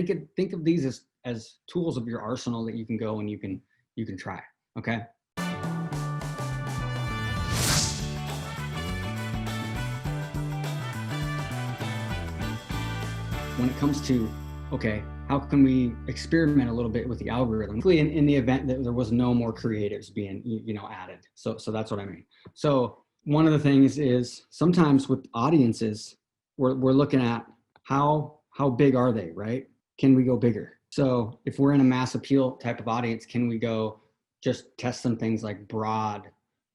think of these as tools of your arsenal that you can go and you can try. Okay. When it comes to, okay, how can we experiment a little bit with the algorithm in the event that there was no more creatives being, added. So that's what I mean. So one of the things is sometimes with audiences, we're looking at how big are they, right? Can we go bigger? So if we're in a mass appeal type of audience, can we go just test some things like broad,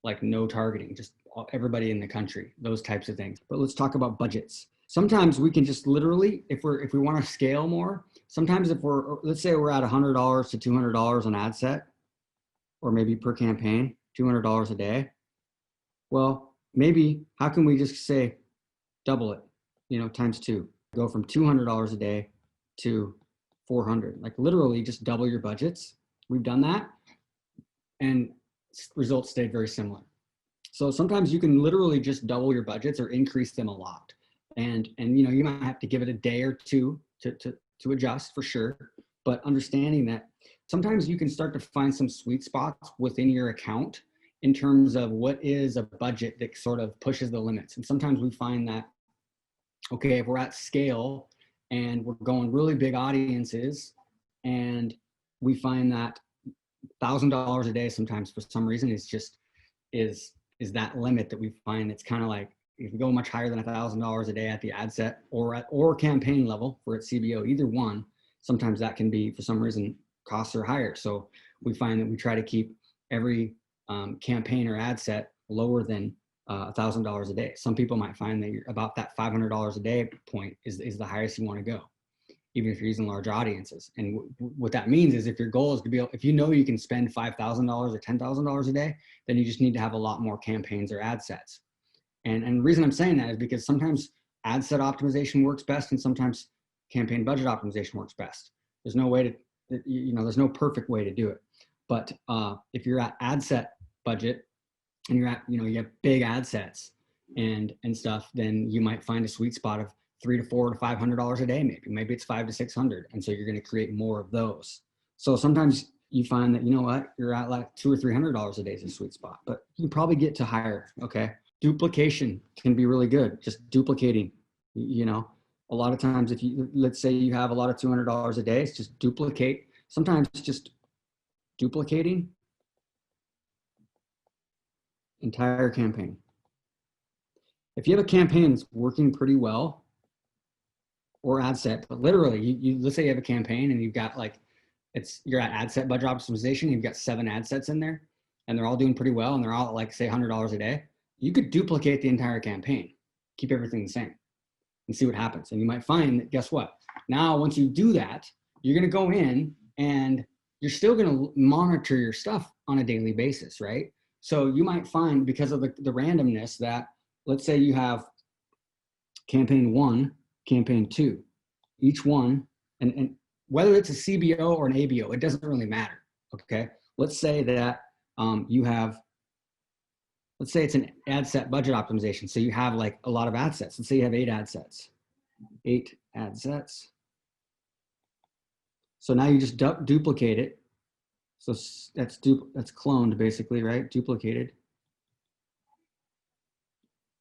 like no targeting, just everybody in the country, those types of things. But let's talk about budgets. Sometimes we can just literally, if we want to scale more, sometimes if let's say we're at $100 to $200 an ad set, or maybe per campaign, $200 a day. Well, maybe how can we just say double it, times 2, go from $200 a day to 400, like literally just double your budgets. We've done that and results stayed very similar. So sometimes you can literally just double your budgets or increase them a lot. And you might have to give it a day or two to adjust for sure, but understanding that sometimes you can start to find some sweet spots within your account in terms of what is a budget that sort of pushes the limits. And sometimes we find that, okay, if we're at scale and we're going really big audiences and we find that $1,000 a day sometimes for some reason is that limit that we find. It's kind of like, if you go much higher than $1,000 a day at the ad set or campaign level for its CBO, either one, sometimes that can be, for some reason, costs are higher. So we find that we try to keep every campaign or ad set lower than $1,000 a day. Some people might find that you're about that $500 a day point is the highest you want to go, even if you're using large audiences. And what that means is if your goal is to be able, if you know you can spend $5,000 or $10,000 a day, then you just need to have a lot more campaigns or ad sets. And the reason I'm saying that is because sometimes ad set optimization works best and sometimes campaign budget optimization works best. There's no way to, there's no perfect way to do it. But if you're at ad set budget and you're at, you have big ad sets and stuff, then you might find a sweet spot of $300 to $400 to $500 a day, maybe it's $500 to $600. And so you're going to create more of those. So sometimes you find that, you're at like $200 or $300 a day is a sweet spot, but you can probably get to higher. Okay. Duplication can be really good. Just duplicating, a lot of times if you, let's say you have a lot of $200 a day, it's just duplicate. Sometimes just duplicating entire campaign. If you have a campaign that's working pretty well or ad set, but literally you let's say you have a campaign and you've got like, you're at ad set budget optimization, you've got 7 ad sets in there and they're all doing pretty well and they're all like say $100 a day. You could duplicate the entire campaign, keep everything the same and see what happens. And you might find that, guess what? Now, once you do that, you're going to go in and you're still going to monitor your stuff on a daily basis, right? So you might find because of the randomness that, let's say you have campaign 1, campaign 2, each one, and whether it's a CBO or an ABO, it doesn't really matter, okay? Let's say that you have, let's say it's an ad set budget optimization. So you have like a lot of ad sets. Let's say you have 8 ad sets. 8 ad sets. So now you just duplicate it. So that's cloned basically, right? Duplicated.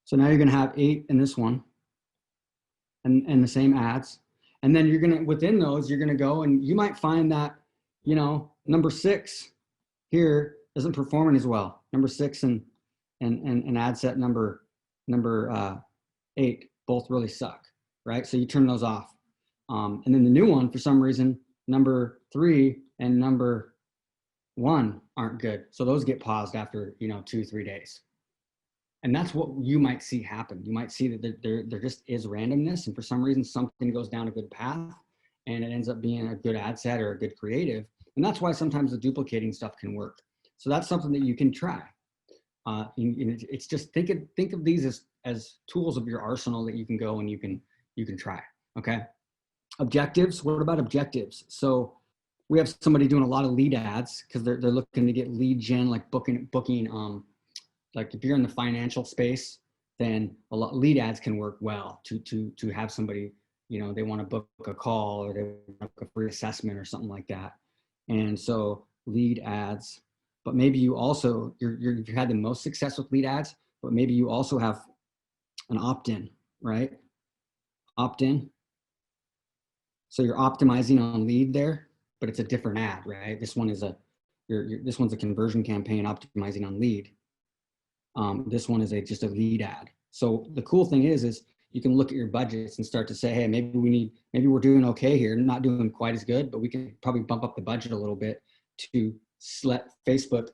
So now you're going to have 8 in this one and the same ads. And then you're going to, within those, you're going to go and you might find that, number 6 here isn't performing as well. Number 6 and ad set number 8 both really suck, right? So you turn those off. And then the new one, for some reason, number 3 and number 1 aren't good. So those get paused after, 2-3 days. And that's what you might see happen. You might see that there just is randomness. And for some reason, something goes down a good path and it ends up being a good ad set or a good creative. And that's why sometimes the duplicating stuff can work. So that's something that you can try. It's just think of these as tools of your arsenal that you can go and you can try. Okay. Objectives. What about objectives? So we have somebody doing a lot of lead ads because they're looking to get lead gen, like booking. Like if you're in the financial space, then a lot lead ads can work well to have somebody, they want to book a call or they want to assessment or something like that. And so lead ads, but maybe you also, you've had the most success with lead ads, but maybe you also have an opt-in, right? Opt-in. So you're optimizing on lead there, but it's a different ad, right? This one is this one's a conversion campaign optimizing on lead. This one is just a lead ad. So the cool thing is you can look at your budgets and start to say, hey, maybe we're doing okay here, not doing quite as good, but we can probably bump up the budget a little bit to let Facebook,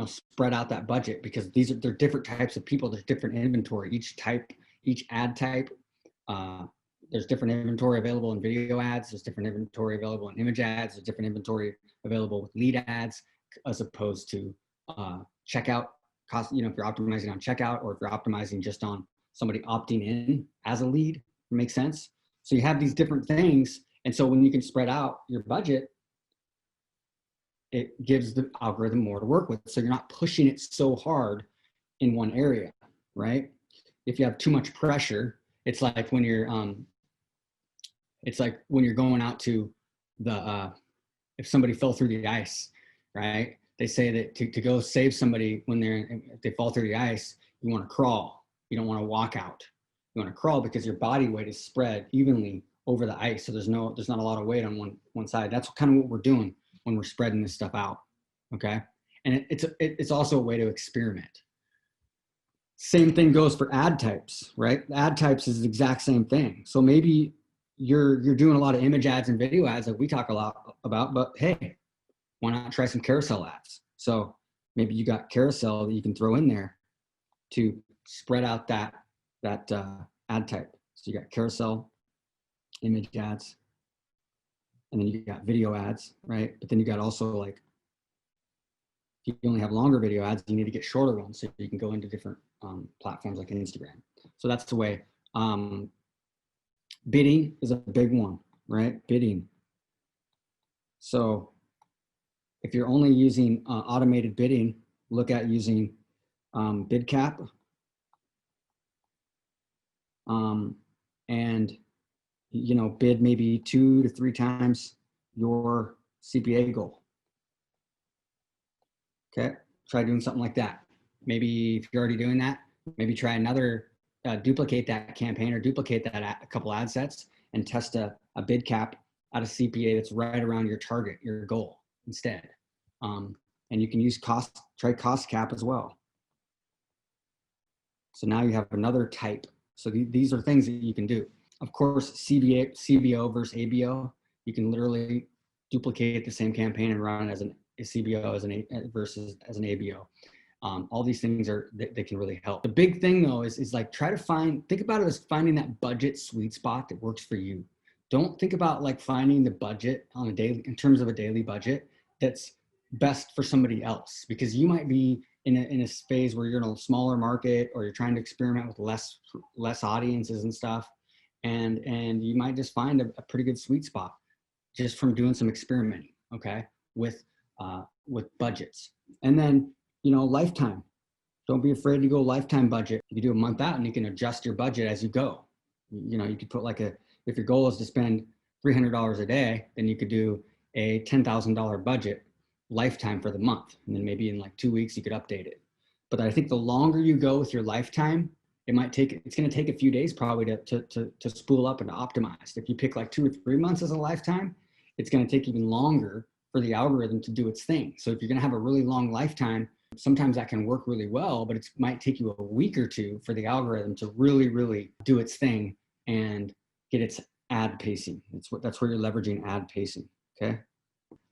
spread out that budget, because they're different types of people. There's different inventory. Each ad type, there's different inventory available in video ads. There's different inventory available in image ads. There's different inventory available with lead ads, as opposed to checkout cost. If you're optimizing on checkout, or if you're optimizing just on somebody opting in as a lead, makes sense. So you have these different things. And so when you can spread out your budget, it gives the algorithm more to work with. So you're not pushing it so hard in one area, right? If you have too much pressure, it's like when you're going out to if somebody fell through the ice, right? They say that to go save somebody if they fall through the ice, you want to crawl. You don't want to walk out. You want to crawl because your body weight is spread evenly over the ice. So there's not a lot of weight on one side. That's kind of what we're doing when we're spreading this stuff out. Okay. And it's also a way to experiment. Same thing goes for ad types, right? Ad types is the exact same thing. So maybe you're doing a lot of image ads and video ads that we talk a lot about, but hey, why not try some carousel ads? So maybe you got carousel that you can throw in there to spread out that ad type. So you got carousel, image ads, and then you got video ads, right? But then you got also, like, if you only have longer video ads, you need to get shorter ones so you can go into different platforms like Instagram. So that's the way. Bidding is a big one, right? Bidding. So if you're only using automated bidding, look at using bid cap. And bid maybe 2 to 3 times your CPA goal. Okay, try doing something like that. Maybe if you're already doing that, maybe try another, duplicate that campaign or duplicate that a couple ad sets and test a bid cap at a CPA that's right around your target, your goal instead. And you can use try cost cap as well. So now you have another type. So these are things that you can do. Of course, CBO versus ABO, you can literally duplicate the same campaign and run it as a CBO versus as an ABO. All these things they can really help. The big thing though is like, think about it as finding that budget sweet spot that works for you. Don't think about like finding the budget in terms of a daily budget that's best for somebody else, because you might be in a phase where you're in a smaller market, or you're trying to experiment with less audiences and stuff. And you might just find a pretty good sweet spot just from doing some experimenting, okay, with budgets. And then, lifetime. Don't be afraid to go lifetime budget. You can do a month out and you can adjust your budget as you go. You could put if your goal is to spend $300 a day, then you could do a $10,000 budget lifetime for the month. And then maybe in like 2 weeks, you could update it. But I think the longer you go with your lifetime, it's going to take a few days probably to spool up and to optimize. If you pick like 2 or 3 months as a lifetime, it's going to take even longer for the algorithm to do its thing. So if you're going to have a really long lifetime, sometimes that can work really well, but it might take you a week or two for the algorithm to really, really do its thing and get its ad pacing. That's where you're leveraging ad pacing. Okay.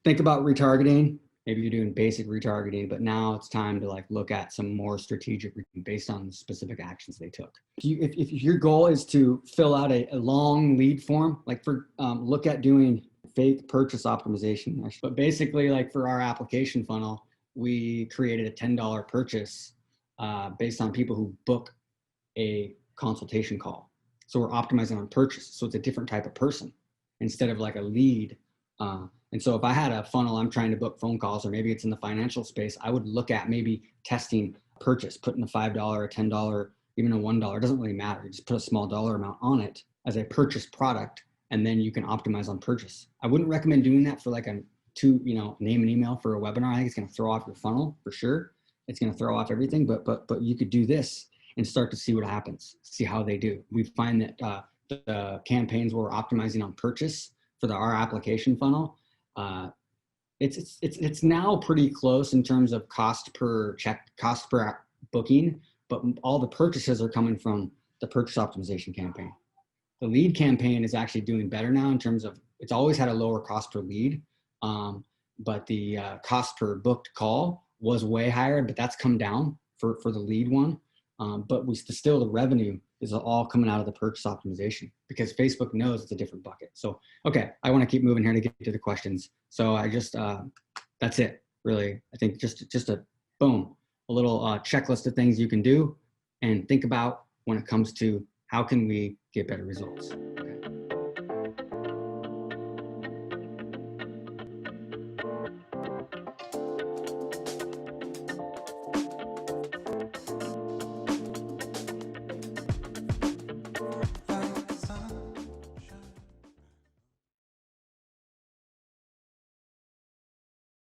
Think about retargeting. Maybe you're doing basic retargeting, but now it's time to look at some more strategic based on the specific actions they took. If your goal is to fill out a long lead form, look at doing fake purchase optimization. But basically, for our application funnel, we created a $10 purchase based on people who book a consultation call. So we're optimizing on purchase. So it's a different type of person instead of like a lead. And so if I had a funnel, I'm trying to book phone calls, or maybe it's in the financial space, I would look at maybe testing purchase, putting a $5, a $10, even a $1. It doesn't really matter. You just put a small dollar amount on it as a purchase product and then you can optimize on purchase. I wouldn't recommend doing that for like a name and email for a webinar. I think it's going to throw off your funnel for sure. It's going to throw off everything, but you could do this and start to see what happens, see how they do. We find that the campaigns where we're optimizing on purchase for our application funnel, it's now pretty close in terms of cost per booking, but all the purchases are coming from the purchase optimization campaign. The lead campaign is actually doing better now in terms of, it's always had a lower cost per lead, but the cost per booked call was way higher, but that's come down for the lead one. But still the revenue is all coming out of the purchase optimization because Facebook knows it's a different bucket. So, okay, I want to keep moving here to get to the questions. So I just, that's it really. I think just a boom, a little checklist of things you can do and think about when it comes to how can we get better results.